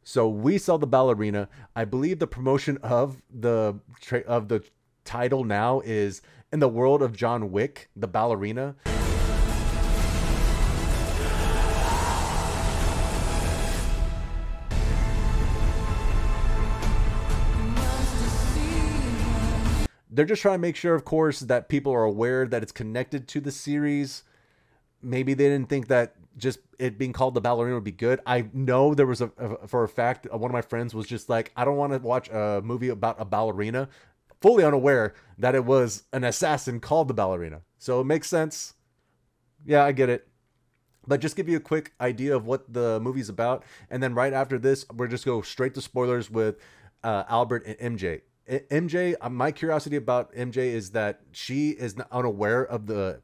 So we saw the Ballerina. I believe the promotion of the title now is in the world of John Wick, the Ballerina. They're just trying to make sure, of course, that people are aware that it's connected to the series. Maybe they didn't think that just it being called the Ballerina would be good. I know there was for a fact, one of my friends was just like, I don't want to watch a movie about a ballerina, fully unaware that it was an assassin called the Ballerina. So it makes sense. Yeah, I get it. But just give you a quick idea of what the movie's about, and then right after this, we're just go straight to spoilers with Albert and MJ. MJ, my curiosity about MJ is that she is unaware of the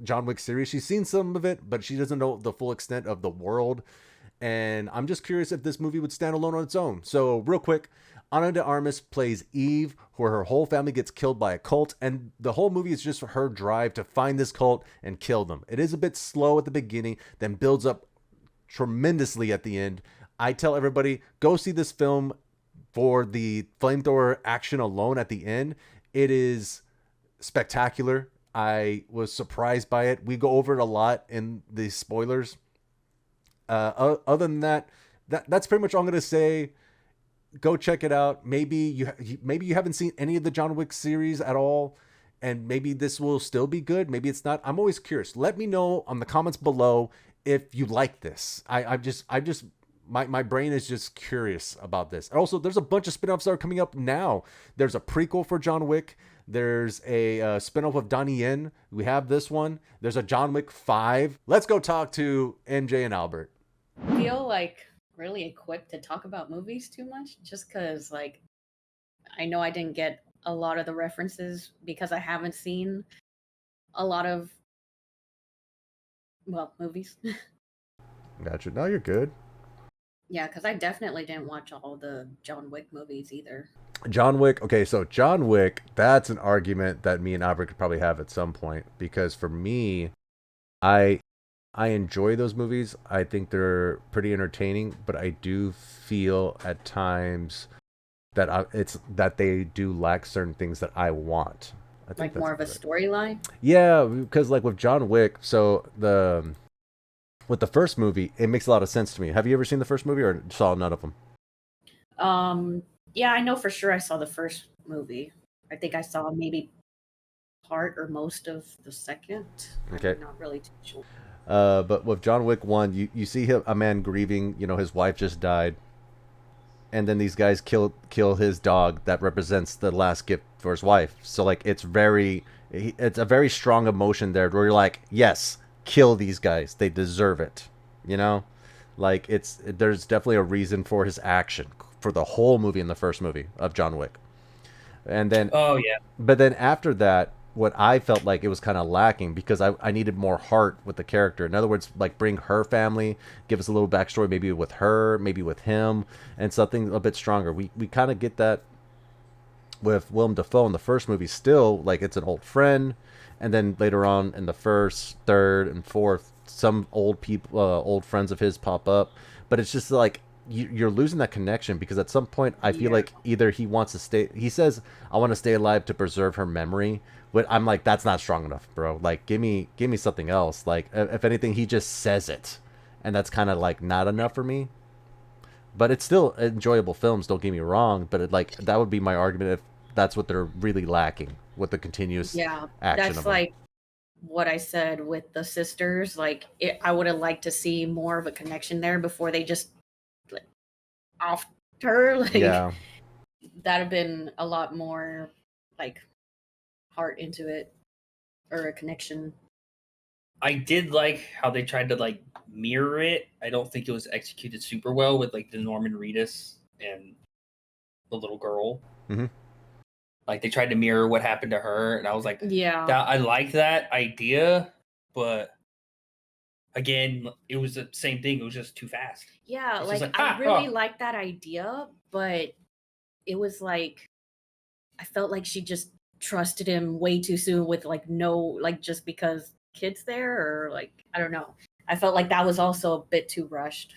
John Wick series. She's seen some of it, but she doesn't know the full extent of the world. And I'm just curious if this movie would stand alone on its own. So, real quick, Ana de Armas plays Eve, where her whole family gets killed by a cult, and the whole movie is just her drive to find this cult and kill them. It is a bit slow at the beginning, then builds up tremendously at the end. I tell everybody, go see this film for the flamethrower action alone at the end. It is spectacular. I was surprised by it. We go over it a lot in the spoilers. Other than that, that's pretty much all I'm gonna say. Go check it out. Maybe you haven't seen any of the John Wick series at all, and maybe this will still be good. Maybe it's not. I'm always curious. Let me know on the comments below if you like this. I just my brain is just curious about this. And also, there's a bunch of spin-offs that are coming up now. There's a prequel for John Wick. There's a spin-off of Donnie Yen. We have this one. There's a John Wick 5. Let's go talk to MJ and Albert. Feel like really equipped to talk about movies too much just because like I know I didn't get a lot of the references because I haven't seen a lot of movies. Gotcha. No, you're good. Yeah, because I definitely didn't watch all the John Wick movies either. John Wick. Okay, so John Wick, that's an argument that me and Albert could probably have at some point because for me, I I enjoy those movies. I think they're pretty entertaining, but I do feel at times that it's that they do lack certain things that I want. I think Like that's more of a about it. storyline. Yeah, because like with John Wick, so the with the first movie, it makes a lot of sense to me. Have you ever seen the first movie or saw none of them? Um, yeah, I know for sure I saw the first movie. I think I saw maybe part or most of the second. Okay. I'm not really too sure. But with John Wick one, you see him, a man grieving. You know, his wife just died, and then these guys kill his dog that represents the last gift for his wife. So like it's a very strong emotion there where you're like, yes, kill these guys. They deserve it. You know, like there's definitely a reason for his action for the whole movie in the first movie of John Wick. And then Oh yeah. but then after that, what I felt like it was kind of lacking because I needed more heart with the character. In other words, like bring her family, give us a little backstory, maybe with her, maybe with him, and something a bit stronger. We kind of get that with Willem Dafoe in the first movie. Still, like it's an old friend, and then later on in the first, third, and fourth, some old people, old friends of his pop up. But it's just like you're losing that connection because at some point I feel Yeah. like either he wants to stay. He says, "I want to stay alive to preserve her memory," but I'm like, that's not strong enough, bro. Like, give me something else. Like, if anything, he just says it, and that's kind of like not enough for me. But it's still enjoyable films. Don't get me wrong. But like that would be my argument if that's what they're really lacking with the continuous Yeah, action that's of them. like what I said with the sisters. Like, I would have liked to see more of a connection there before they just like off her. Like, Yeah, that'd have been a lot more like heart into it or a connection. I did like how they tried to like mirror it. I don't think it was executed super well with like the Norman Reedus and the little girl. hmm Like they tried to mirror what happened to her, and I was like, Yeah, that I like that idea, but again, it was the same thing. It was just too fast. yeah. It's just Like, like I really oh. like that idea, but it was like I felt like she just trusted him way too soon with like no, like, just because kids there, or like I don't know. I felt like that was also a bit too rushed.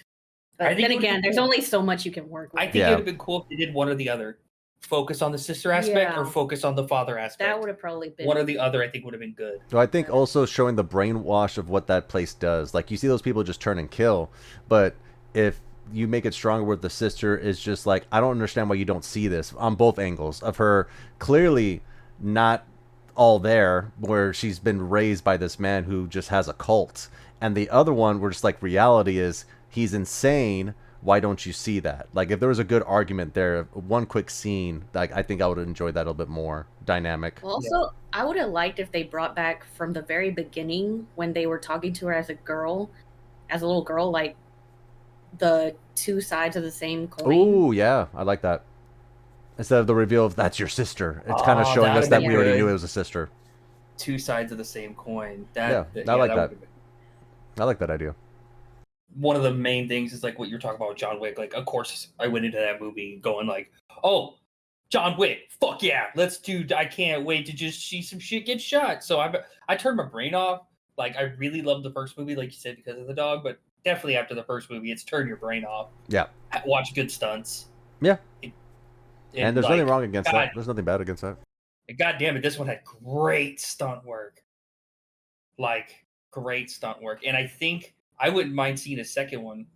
I But think then it would've again, been there's cool. only so much you can work with. I think Yeah. it would have been cool if they did one or the other. Focus on the sister aspect or Yeah. focus on the father aspect. That would have probably been One or the other, I think, would have been good. So I think better. also showing the brainwash of what that place does. Like you see those people just turn and kill, but if you make it stronger with the sister is just like I don't understand why you don't see this on both angles of her clearly not all there where she's been raised by this man who just has a cult, and the other one where just like reality is he's insane. Why don't you see that? Like if there was a good argument there, one quick scene, like I think I would enjoy that a little bit more dynamic. Well, also, I would have liked if they brought back from the very beginning when they were talking to her as a girl, as a little girl, like the two sides of the same coin. Oh yeah, I like that. Instead of the reveal of that's your sister, it's kind of Oh, showing that us would've that been we already good. knew it was a sister. Two sides of the same coin. Yeah, I like that. would've been- I like that idea. One of the main things is like what you're talking about with John Wick. Like, of course, I went into that movie going like, "Oh, John Wick, fuck yeah, let's do. I can't wait to just see some shit get shot." So I turned my brain off. Like, I really loved the first movie, like you said, because of the dog. But definitely after the first movie, it's turn your brain off. Yeah. Watch good stunts. Yeah. And And there's like, nothing wrong against God, that. There's nothing bad against that. God damn it, this one had great stunt work. Like, great stunt work. And I think I wouldn't mind seeing a second one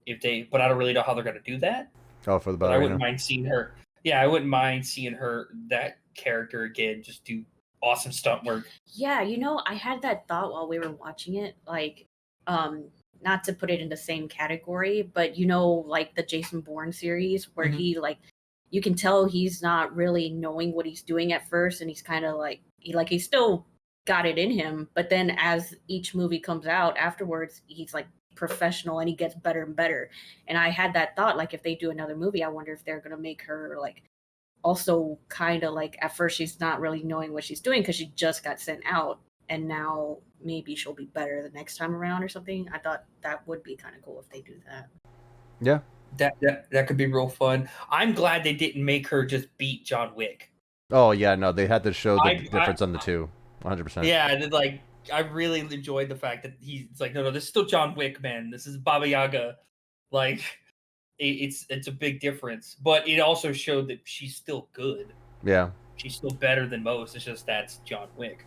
if they, but I don't really know how they're going to do that. Oh, for the But I wouldn't ballerina. mind seeing her. Yeah, I wouldn't mind seeing her, that character again, just do awesome stunt work. Yeah, I had that thought while we were watching it, like, not to put it in the same category, but like the Jason Bourne series where Mhm. he like you can tell he's not really knowing what he's doing at first, and he's kind of like he's still got it in him, but then as each movie comes out afterwards, he's like professional and he gets better and better. And I had that thought, like if they do another movie, I wonder if they're gonna make her like also kind of like at first she's not really knowing what she's doing because she just got sent out, and now maybe she'll be better the next time around or something. I thought that would be kind of cool if they do that. Yeah. That could be real fun. I'm glad they didn't make her just beat John Wick. Oh yeah, no, they had to show the I difference on the two. 100%. yeah, and then, like I really enjoyed the fact that he's like, no, this is still John Wick, man. This is Baba Yaga. Like it's a big difference, but it also showed that she's still good. Yeah. She's still better than most. It's just that's John Wick.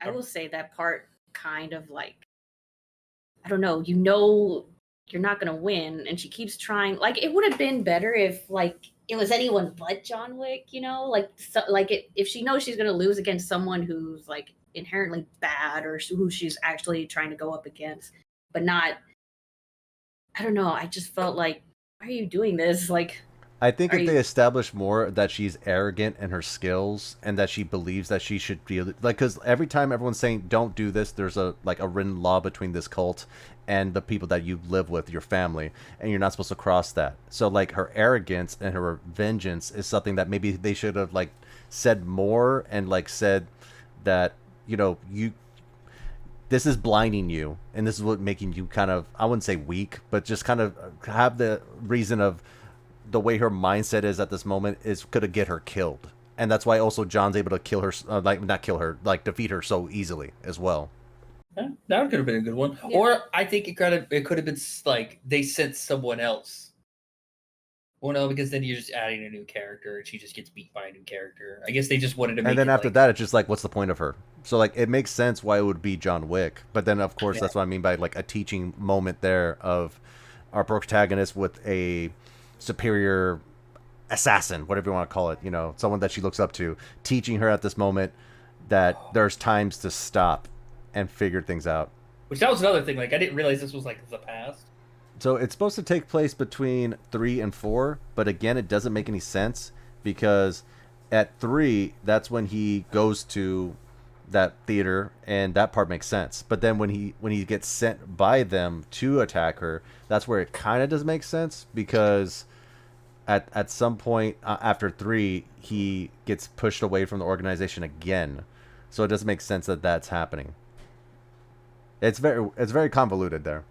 I will say that part kind of like, I don't know, you're not gonna win, and she keeps trying. Like it would have been better if like it was anyone but John Wick, if she knows she's gonna lose against someone who's like inherently bad or who she's actually trying to go up against, but not. I don't know. I just felt like, why are you doing this? Like, I think Are if you- they establish more that she's arrogant in her skills and that she believes that she should be like, because every time everyone's saying don't do this, there's a written law between this cult and the people that you live with, your family, and you're not supposed to cross that. So like her arrogance and her vengeance is something that maybe they should have like said more and like said that you this is blinding you and this is what making you kind of, I wouldn't say weak, but just kind of have the reason of the way her mindset is at this moment is gonna get her killed, and that's why also John's able to kill her, like not kill her, like defeat her so easily as well. Yeah, that could have been a good one. Yeah. Or I think it could have been like they sent someone else. Well, no, because then you're just adding a new character, and she just gets beat by a new character. I guess they just wanted to make. And then it after like, that, it's just like, what's the point of her? So like, it makes sense why it would be John Wick, but then of course Yeah. that's what I mean by like a teaching moment there of our protagonist with a superior assassin, whatever you want to call it, someone that she looks up to, teaching her at this moment that there's times to stop and figure things out. which that was another thing. Like I didn't realize this was like the past. So it's supposed to take place between 3 and 4, but again, it doesn't make any sense because at 3, that's when he goes to that theater, and that part makes sense. But then when he gets sent by them to attack her, that's where it kind of doesn't make sense because at some point after 3, he gets pushed away from the organization again. So it doesn't make sense that that's happening. It's very convoluted there.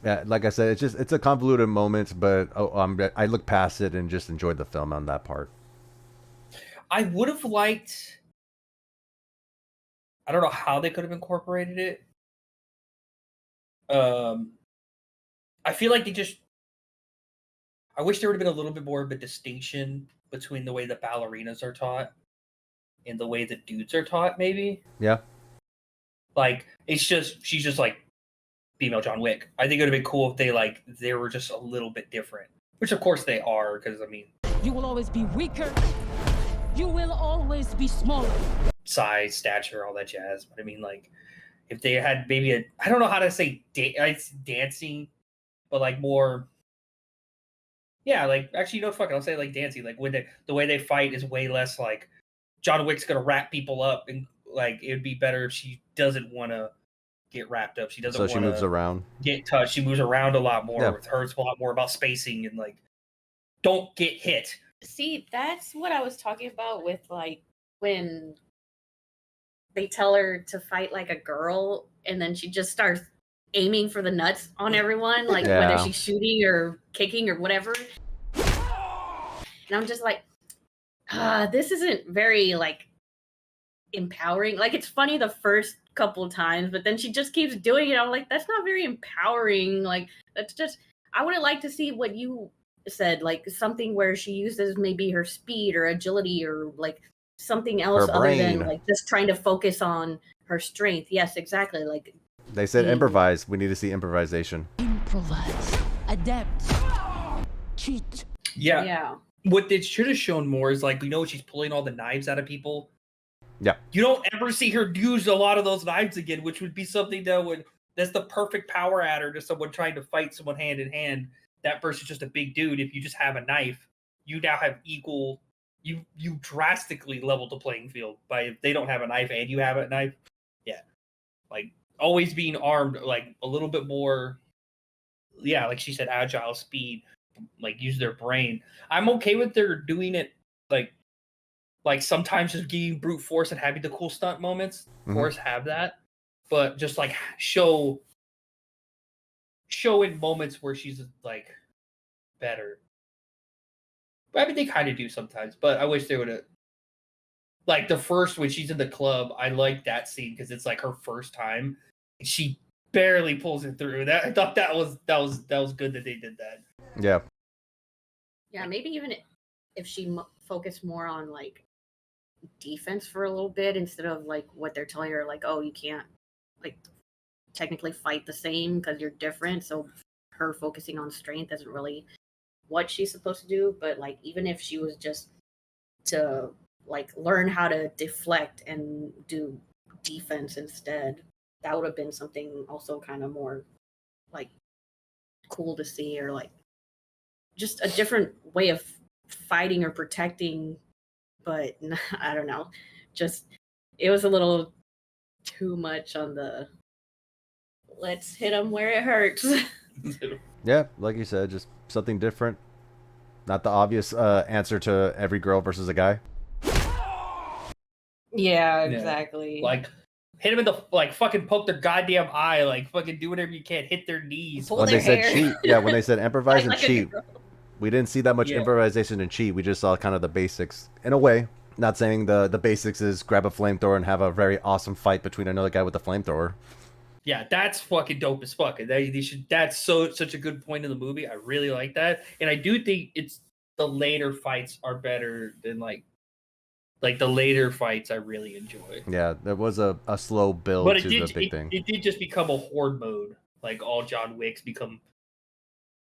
Yeah, like I said, it's a convoluted moment, but I look past it and just enjoyed the film on that part. I would have liked. I don't know how they could have incorporated it. I feel like I wish there would have been a little bit more of a distinction between the way the ballerinas are taught and the way the dudes are taught, maybe. Yeah. Like, she's just like female John Wick. I think it would have been cool if they were just a little bit different. Which of course they are, because I mean, you will always be weaker. You will always be smaller. Size, stature, all that jazz. But I mean, like, if they had maybe I don't know how to say dancing, but like more. Yeah, like actually, fuck it, I'll say like dancing. Like when the way they fight is way less like John Wick's gonna wrap people up, and like it would be better if she doesn't want to get wrapped up. She doesn't. So she moves around. Get touched. She moves around a lot more. Yeah. With her, it's a lot more about spacing and like don't get hit. See, that's what I was talking about with like when they tell her to fight like a girl, and then she just starts aiming for the nuts on everyone, like whether she's shooting or kicking or whatever. And I'm just like, this isn't very like empowering. Like it's funny the first couple times, but then she just keeps doing it. I'm like, that's not very empowering. Like that's just, I would have liked to see what you said, like something where she uses maybe her speed or agility or like something else other than like just trying to focus on her strength. Yes, exactly. Like they said improvise. We need to see improvisation. Improvise. Adapt. Cheat. Yeah. What they should have shown more is like, she's pulling all the knives out of people. Yeah. You don't ever see her use a lot of those knives again, which would be something that's the perfect power adder to someone trying to fight someone hand in hand. That person's just a big dude. If you just have a knife, you now have equal. You drastically level the playing field by if they don't have a knife and you have a knife. Yeah, like always being armed, like a little bit more. Yeah, like she said, agile, speed, like use their brain. I'm okay with their doing it like sometimes just giving brute force and having the cool stunt moments. Of course, have that, but just like show in moments where she's like better. I mean, they kind of do sometimes, but I wish they would have. Like the first when she's in the club, I like that scene because it's like her first time. And she barely pulls it through. That I thought that was good that they did that. Yeah. Yeah, maybe even if she focused more on like defense for a little bit instead of like what they're telling her, like, oh, you can't like technically fight the same because you're different. So her focusing on strength isn't really what she's supposed to do. But like even if she was just to like learn how to deflect and do defense instead, that would have been something also kind of more like cool to see, or like just a different way of fighting or protecting. But I don't know, just it was a little too much on the let's hit them where it hurts. Yeah, like you said, just something different. Not the obvious answer to every girl versus a guy. Yeah, exactly. Yeah. Like hit them in the like fucking poke their goddamn eye, like fucking do whatever you can, hit their knees. Pull when their they said hair. cheat, yeah, when they said improvise and cheat, girl. we didn't see that much improvisation and cheat. We just saw kind of the basics in a way. Not saying the basics is grab a flamethrower and have a very awesome fight between another guy with a flamethrower. Yeah, that's fucking dope as fuck. They should. That's such a good point in the movie. I really like that, and I do think it's the later fights are better than like the later fights. I really enjoy. Yeah, there was a slow build but to the big thing. It did just become a horde mode. Like all John Wicks become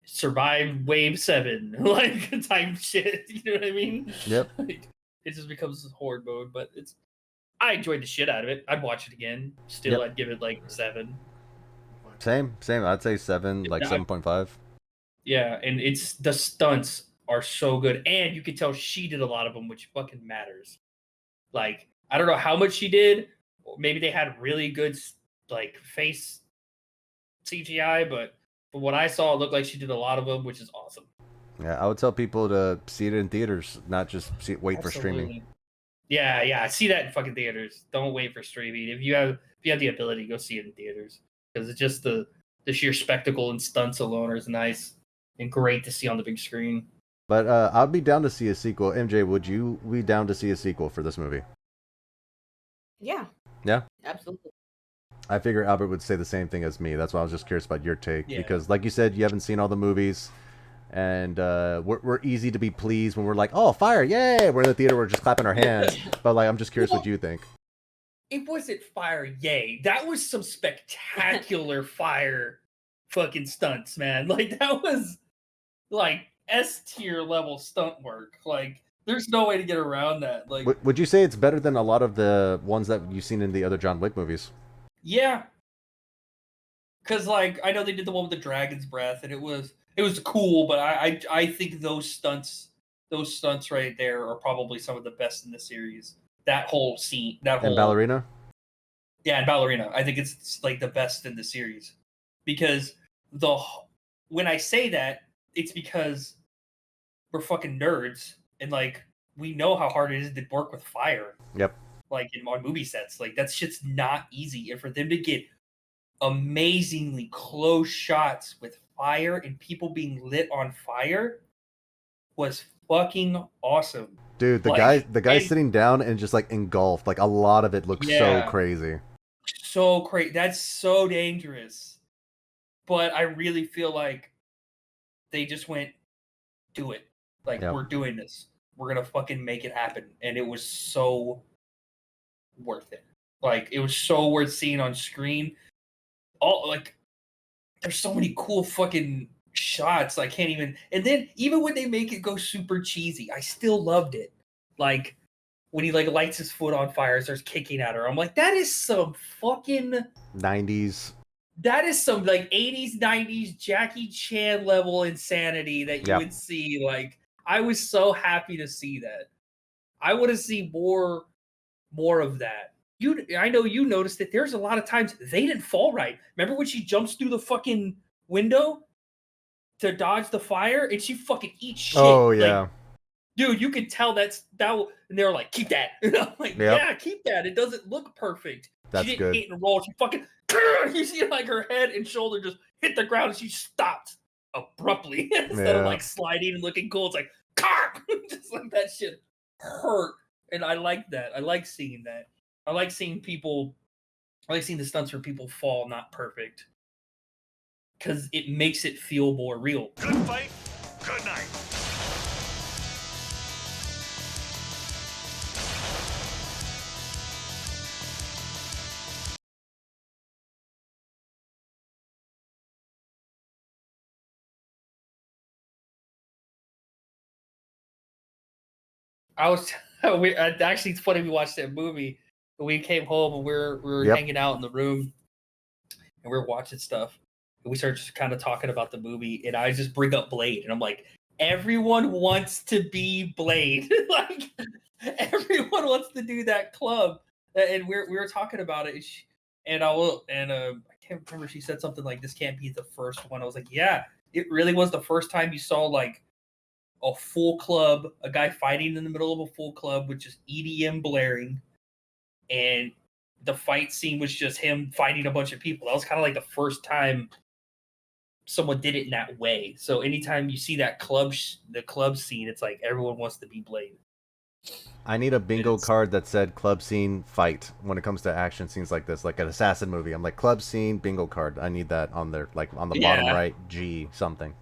survive wave 7 like type shit. You know what I mean? Yep. Like, it just becomes horde mode, but I enjoyed the shit out of it. I'd watch it again. Still, I'd give it like 7. Same. I'd say 7, like 7.5. Yeah, and it's the stunts are so good, and you can tell she did a lot of them, which fucking matters. Like I don't know how much she did. Maybe they had really good like face CGI, but from what I saw, it looked like she did a lot of them, which is awesome. Yeah, I would tell people to see it in theaters, not just wait for streaming. Yeah, see that in fucking theaters. Don't wait for streaming. If you have the ability, go see it in theaters because it's just the sheer spectacle and stunts alone is nice and great to see on the big screen. But I'd be down to see a sequel. MJ, would you be down to see a sequel for this movie? Yeah. Yeah? Absolutely. I figure Albert would say the same thing as me. That's why I was just curious about your take. Yeah. Because, like you said, you haven't seen all the movies. And we're easy to be pleased when we're like, oh, fire, yay! We're in the theater, we're just clapping our hands. But, like, I'm just curious what you think. It wasn't fire, yay. That was some spectacular fire fucking stunts, man. Like, that was, like, S-tier level stunt work. Like, there's no way to get around that. Like, Would you say it's better than a lot of the ones that you've seen in the other John Wick movies? yeah. Because, like, I know they did the one with the dragon's breath, and it was cool, but I think those stunts right there are probably some of the best in the series. That whole scene, And Ballerina? Yeah, and Ballerina. I think it's like the best in the series. Because when I say that, it's because we're fucking nerds and like we know how hard it is to work with fire. Yep. Like on movie sets. Like that shit's not easy. And for them to get amazingly close shots with fire and people being lit on fire was fucking awesome. Dude, the guy sitting down and just like engulfed, like a lot of it looks so crazy. So crazy. That's so dangerous. But I really feel like they just went, do it. Like, we're doing this. We're going to fucking make it happen. And it was so worth it. Like, it was so worth seeing on screen. There's so many cool fucking shots. I can't even. And then, even when they make it go super cheesy, I still loved it. Like, when he like lights his foot on fire, starts kicking at her. I'm like, that is some fucking 90s. That is some like 80s, 90s Jackie Chan level insanity that you would see. Like, I was so happy to see that. I want to see more of that. I know you noticed that there's a lot of times they didn't fall right. Remember when she jumps through the fucking window to dodge the fire and she fucking eats shit? Oh yeah. Like, dude, you could tell that, and they're like, keep that. And I'm like, yeah, keep that. It doesn't look perfect. That's she didn't good. hit and roll. She fucking, you see like her head and shoulder just hit the ground and she stopped abruptly instead of like sliding and looking cool. It's like, just like that shit hurt. And I like that. I like seeing that. I like seeing the stunts where people fall not perfect. Because it makes it feel more real. Good fight, good night. Actually, it's funny we watched that movie. We came home and we were hanging out in the room and we were watching stuff. And we started just kind of talking about the movie. And I just bring up Blade. And I'm like, everyone wants to be Blade. Like, everyone wants to do that club. And we were talking about it. I can't remember. She said something like, this can't be the first one. I was like, yeah, it really was the first time you saw like a full club, a guy fighting in the middle of a full club with just EDM blaring, and the fight scene was just him fighting a bunch of people. That was kind of like the first time someone did it in that way. So anytime you see that the club scene, it's like everyone wants to be Blade. I need a bingo card that said club scene fight when it comes to action scenes like this, like an assassin movie. I'm like, club scene bingo card. I need that on there, like on the bottom right, G something.